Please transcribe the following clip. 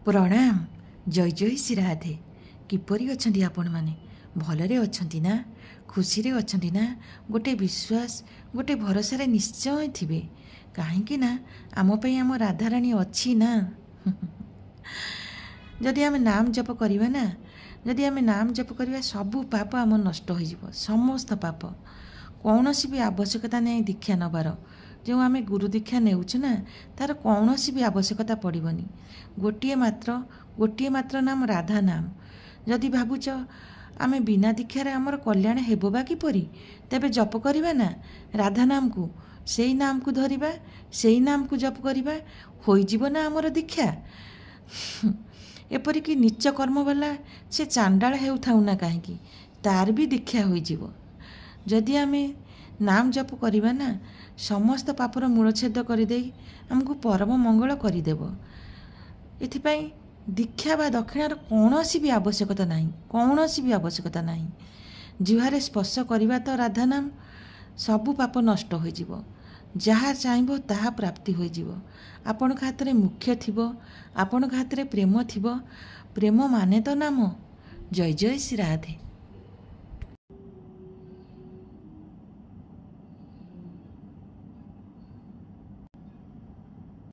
प्रणाम। जय जय श्री राधे। किपरि अछंती आपण माने? भलरे अछंती ना? खुशी रे अछंती ना? गोटे विश्वास गोटे भरोसा निश्चय थिबे, काहेकि ना आम पई आम राधाराणी अच्छी ना। जदि आम नाम जप करिवा ना, जदि आम नाम जप करिवा, सबु पाप आम नष्ट हो जिवो, समस्त पाप। कौनसी भी आवश्यकता नहीं दीक्षा नबार। जो आम गुरु दीक्षा नेउछु ना, तार कौनसी भी आवश्यकता पड़िबनी। गोटिए मात्र नाम राधा नाम। जदि भावुच आम बिना दीक्षार आमर कल्याण हेबो बा किपरि, तेबे जप करिवा ना राधा नाम को, सेई नाम को धरिबा, सेई नाम को जप करिबा, होई जीव ना आमर दीक्षा। एपरिक नीच कर्म वाला से चांडाल हेउथाउ ना काहेकि, तार भी दीक्षा होई जीव। जदि आम नाम जप करिवा ना, समस्त पापर मूलछेद करदे आमको परम मंगल करदेव। एथिपाई दीक्षा बा दक्षिणार कौनसी भी आवश्यकता नहीं, कौनसी भी आवश्यकता नहीं। जिहारे स्पर्श करिवा तो राधा नाम, सबु पाप नष्ट हो जिवो। जहाँ चाहबो ताहा प्राप्ति हो जिवो। आपण हाथ में मुख्य थिबो, आपण हाथ में प्रेम थिबो। प्रेम माने तो नाम। जय जय श्री राधे।